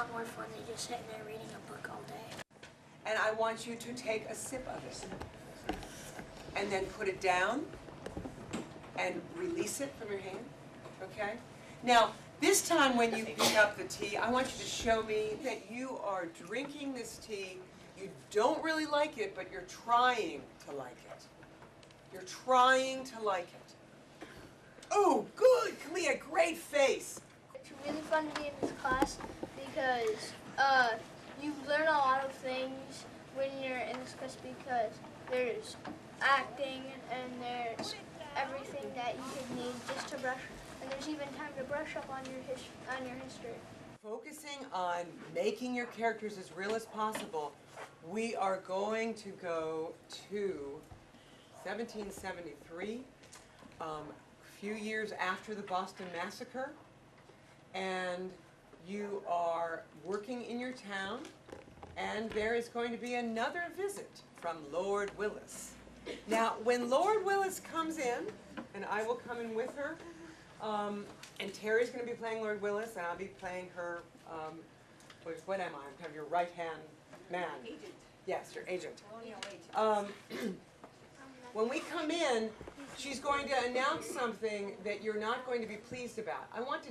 lot more fun than just sitting there reading a book all day. And I want you to take a sip of it. And then put it down and release it from your hand, okay? Now, this time when you pick up the tea, I want you to show me that you are drinking this tea. You don't really like it, but you're trying to like it. You're trying to like it. Oh, good, Kalia, great face. It's really fun to be in this class because you learn a lot of things when you're in this class because there's acting and there's everything that you could need just to brush, and there's even time to brush up on your history. Focusing on making your characters as real as possible, we are going to go to 1773, a few years after the Boston Massacre, and you are working in your town, and there is going to be another visit from Lord Willis. Now, when Lord Willis comes in, and I will come in with her, and Terry's going to be playing Lord Willis, and I'll be playing her, what am I? I'm kind of your right-hand man. Agent. Yes, your agent. When we come in, she's going to announce something that you're not going to be pleased about. I want to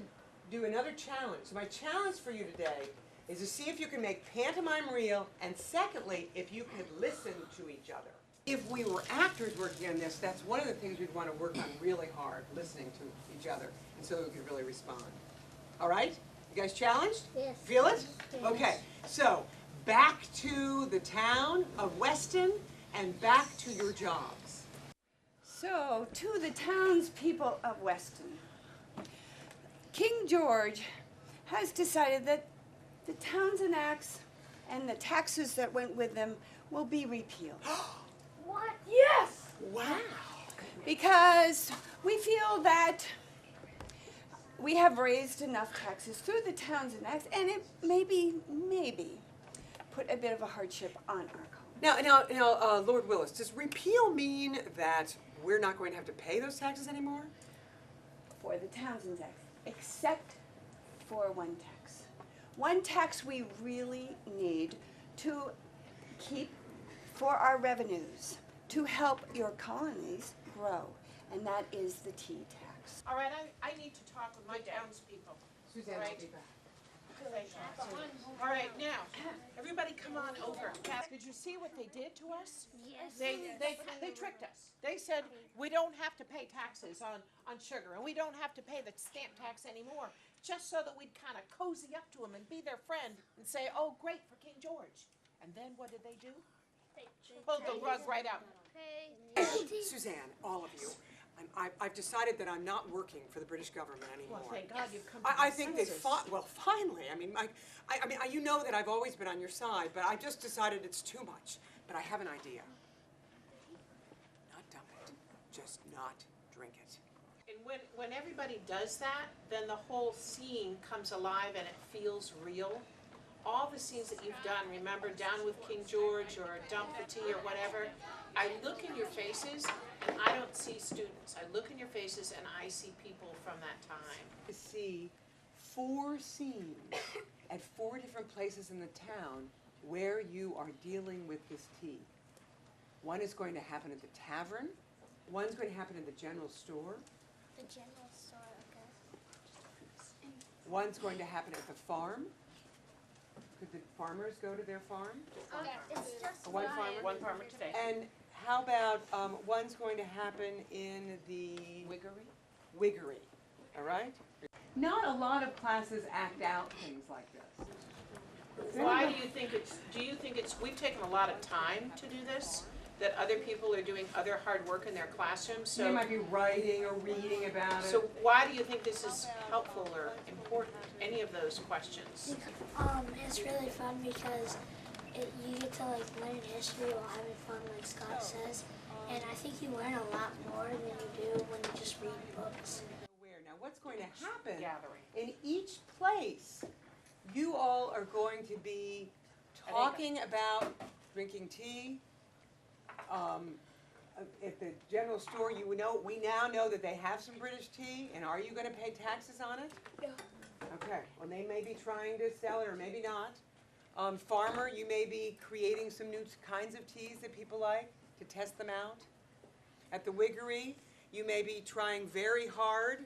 do another challenge. So my challenge for you today is to see if you can make pantomime real, and secondly, if you could listen to each other. If we were actors working on this, that's one of the things we'd want to work on really hard, listening to each other, and so that we could really respond. All right? You guys challenged? Yes. Feel it? Yes. Okay, so back to the town of Weston and back to your jobs. So, to the townspeople of Weston, King George has decided that the Townsend Acts and the taxes that went with them will be repealed. What? Yes! Wow. Because we feel that we have raised enough taxes through the Townsend Acts, and it maybe put a bit of a hardship on our colony. Now, Lord Willis, does repeal mean that we're not going to have to pay those taxes anymore? For the Townsend Acts, except for one tax. One tax we really need to keep for our revenues, to help your colonies grow, and that is the tea tax. All right, I need to talk with my townspeople. Suzanne, Right. will be back. All right, now, everybody come on over. Did you see what they did to us? Yes. They tricked us. They said, we don't have to pay taxes on sugar, and we don't have to pay the stamp tax anymore, just so that we'd kind of cozy up to them and be their friend and say, oh, great for King George. And then what did they do? Pulled the rug right out. Suzanne, all of you, I've decided that I'm not working for the British government anymore. Well, thank God you've come to I your think they senses. fought, well, finally. I mean, you know that I've always been on your side, but I just decided it's too much. But I have an idea. Not dump it, just not drink it. And when everybody does that, then the whole scene comes alive and it feels real. All the scenes that you've done, remember, Down with King George or Dump the Tea or whatever, I look in your faces and I don't see students. I look in your faces and I see people from that time. To see 4 scenes at 4 different places in the town where you are dealing with this tea. One is going to happen at the tavern, one's going to happen in the general store, The general store, okay. one's going to happen at the farm. Could the farmers go to their farm? It's just One farmer? One farmer today. And how about one's going to happen in the Wiggery, all right? Not a lot of classes act out things like this. Why do you think we've taken a lot of time to do this? That other people are doing other hard work in their classrooms, They so. might be writing or reading about it. So why do you think this is helpful or important? Any of those questions? It's really fun because you get to learn history while having fun, like Scott says. And I think you learn a lot more than you do when you just read books. Now what's going to happen Gathering. in each place, you all are going to be talking about drinking tea. At the general store, we now know that they have some British tea, and are you going to pay taxes on it? Yeah. Okay, well, they may be trying to sell it or maybe not. Farmer, you may be creating some new kinds of teas that people like to test them out. At the Wiggery, you may be trying very hard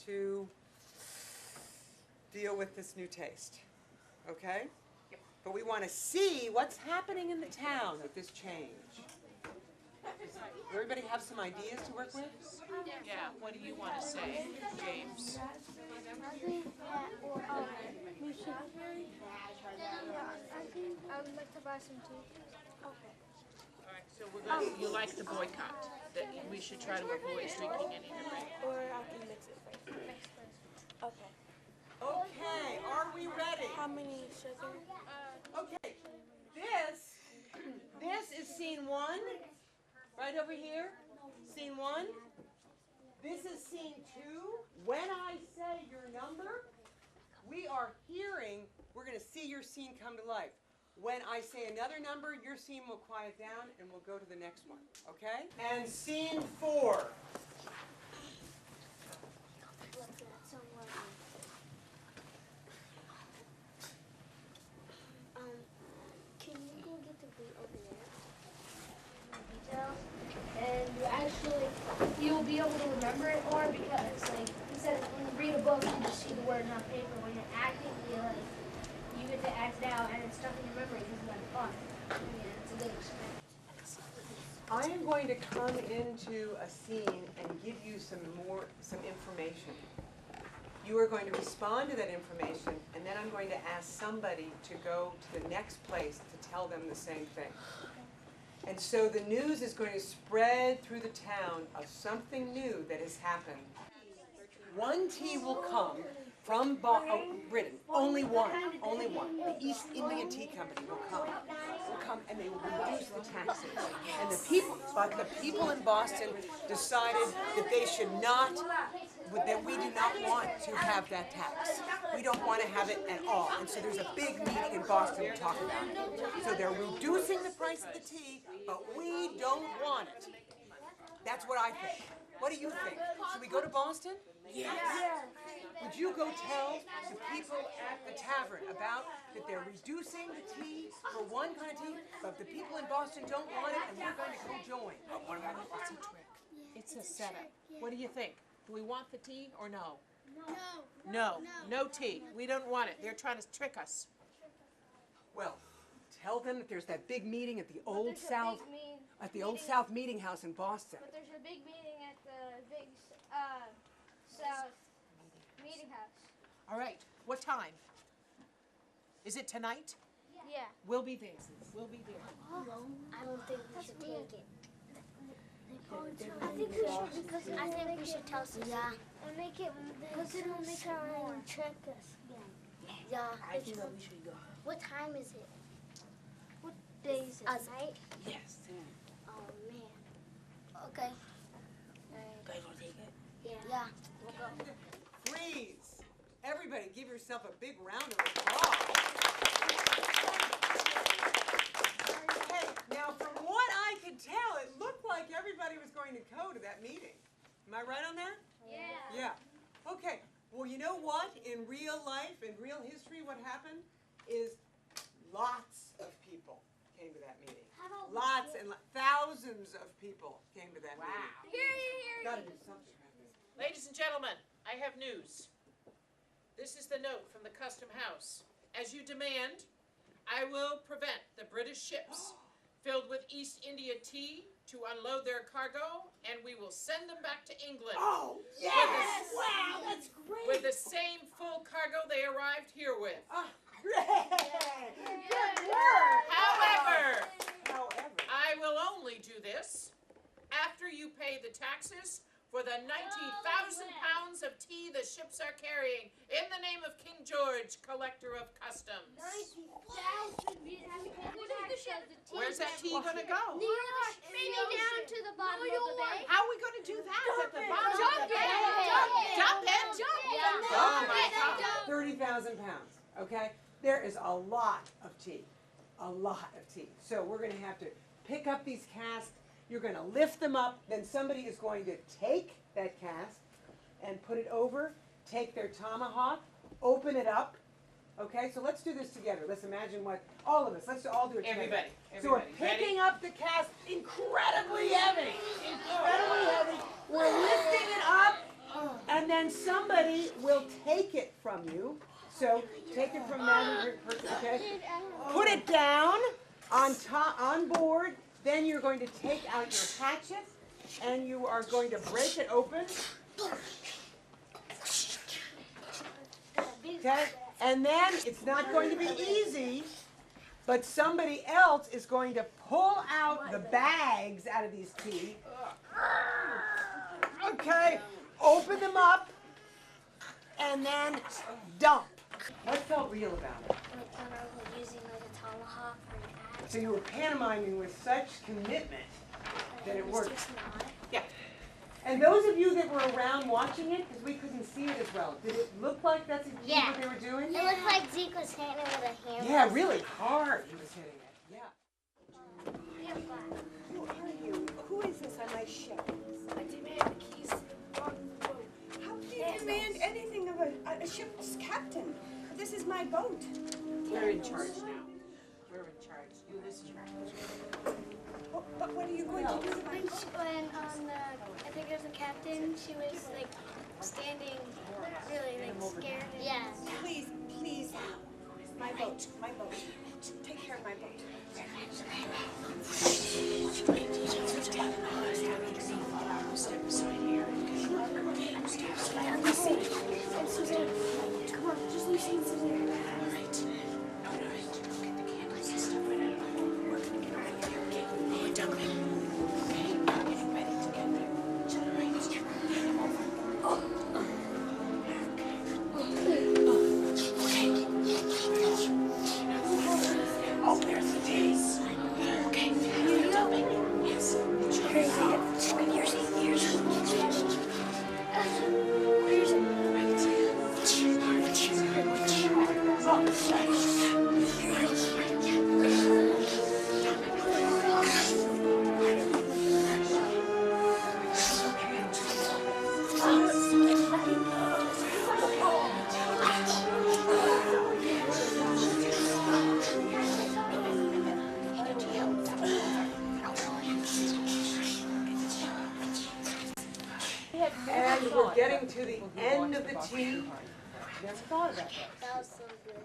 to deal with this new taste, okay? But we want to see what's happening in the town with this change. Does everybody have some ideas to work with? Yeah, what do you want to say, James? I think that we should. I would like to buy some tea. All right, so we're going to, you like the boycott, that we should try to avoid drinking any of it. Or I can mix it first. Okay. Okay, are we ready? How many sugar? Okay, this is scene 1, right over here. Scene 1. This is scene 2. When I say your number, we are hearing, we're going to see your scene come to life. When I say another number, your scene will quiet down and we'll go to the next one, okay? And scene 4. Can you go get the wheat over details, and you will be able to remember it more because, like, instead of when you read a book, you just see the words on paper. When you're acting, you get to act it out, and it's stuck in your memory because it's like fun. It's a good experience. I am going to come into a scene and give you some information. You are going to respond to that information, and then I'm going to ask somebody to go to the next place to tell them the same thing. And so the news is going to spread through the town of something new that has happened. One tea will come from Britain, only one. The East India Tea Company will come and they will reduce the taxes. And the people in Boston decided that they should not, that we do not want to have that tax. We don't want to have it at all. And so there's a big meeting in Boston to talk about it. So they're reducing the price of the tea, but we don't want it. That's what I think. What do you think? Should we go to Boston? Yes. Would you go tell the people at the tavern about that they're reducing the tea for one kind of tea, but the people in Boston don't want it, and we're going to go join? It's a trick. It's a setup. What do you think? Do we want the tea or no? No. No tea. We don't want it. They're trying to trick us. Well, tell them that there's that big meeting at the Old South Meeting House in Boston. But there's a big meeting at the big South Meeting House. All right. What time? Is it tonight? Yeah. We'll be there. We'll be there. I don't think we should take it. I think we should because I think we should tell Susan. Yeah. And make it Because it'll make her trick us again. Yeah. I think that we should go. What time is it? What day is it? Tonight? Yes, Sam. Oh man. Okay. Guys want to take it? Yeah. We'll go. Freeze! Everybody give yourself a big round of applause. Hey, now from what I could tell, it looked like everybody was going to go to that meeting. Am I right on that? Yeah. Yeah. Okay. Well, you know what? In real life, in real history, what happened is lots of people came to that meeting. Lots and thousands of people came to that meeting. Here. Gotta do something about this. Ladies and gentlemen, I have news. This is the note from the Custom House. As you demand, I will prevent the British ships filled with East India tea to unload their cargo, and we will send them back to England. Oh, yes! Wow, that's great! With the same full cargo they arrived here with. Great! Good work! However, However, I will only do this after you pay the taxes for the 90,000 pounds of tea the ships are carrying in the name of King George, collector of customs. 90,000. We didn't have to pay the tax. Where's that tea gonna go? Maybe down to the bottom of the bay. How are we gonna do that at the bottom of the bay? Dump it! Oh my God. 30,000 pounds, okay? There is a lot of tea, a lot of tea. So we're gonna have to pick up these casks, you're gonna lift them up, then somebody is going to take that cask and put it over, take their tomahawk, open it up. Okay, so let's do this together. Let's imagine what, all of us, let's all do it together. Everybody, So we're everybody. Ready? picking up the cast, incredibly heavy, incredibly heavy. We're lifting it up, and then somebody will take it from you. So take it from that person, okay? Put it down on top, on board. Then you're going to take out your hatchet, and you are going to break it open. Okay? And then it's not going to be easy, but somebody else is going to pull out the bags out of these teeth. Okay, open them up, and then dump. What felt real about it? Like when I was using like a tomahawk or an axe. So you were pantomiming with such commitment that it worked. Yeah. And those of you that were around watching it, because we couldn't see it as well, did it look like that's exactly what they were doing? It looked like Zeke was hitting it with a hammer. Yeah, really hard he was hitting it. Yeah. Who are you? Who is this on my ship? I demand the keys on the boat. How can you demand anything of a ship's captain? This is my boat. We're in charge now. We're in charge. You listen. But what are you going to do about it? When I think it was the captain, she was like standing really like scared. Yeah. Please, please. My boat, my boat. Take care of my boat. Step aside here. And Suzanne, come on, just Lucy and Suzanne. All right. All right. Get the candles and stuff right out. We're gonna get out of here. Okay. We're done. Okay. We're getting ready to get there. All right. Oh, there's the days. Okay. You're dumping. Yes. And we're getting to the end of the tea. Never thought about that. That was so good.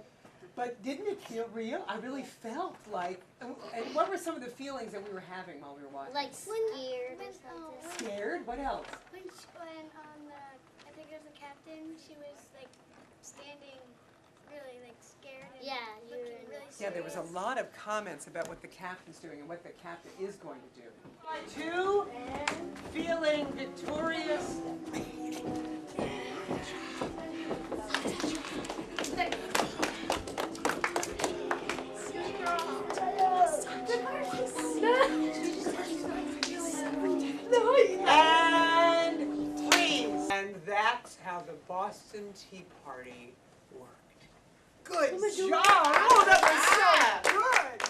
But didn't it feel real? I really felt like, and what were some of the feelings that we were having while we were watching? Like scared or something. Scared? What else? When I think it was the captain, she was like standing really like scared. And Yeah, you looking were really Yeah, there was a serious. lot of comments about what the captain's doing and what the captain is going to do. Two, feeling victorious. And please. And that's how the Boston Tea Party worked. Good job. Oh, that was so good.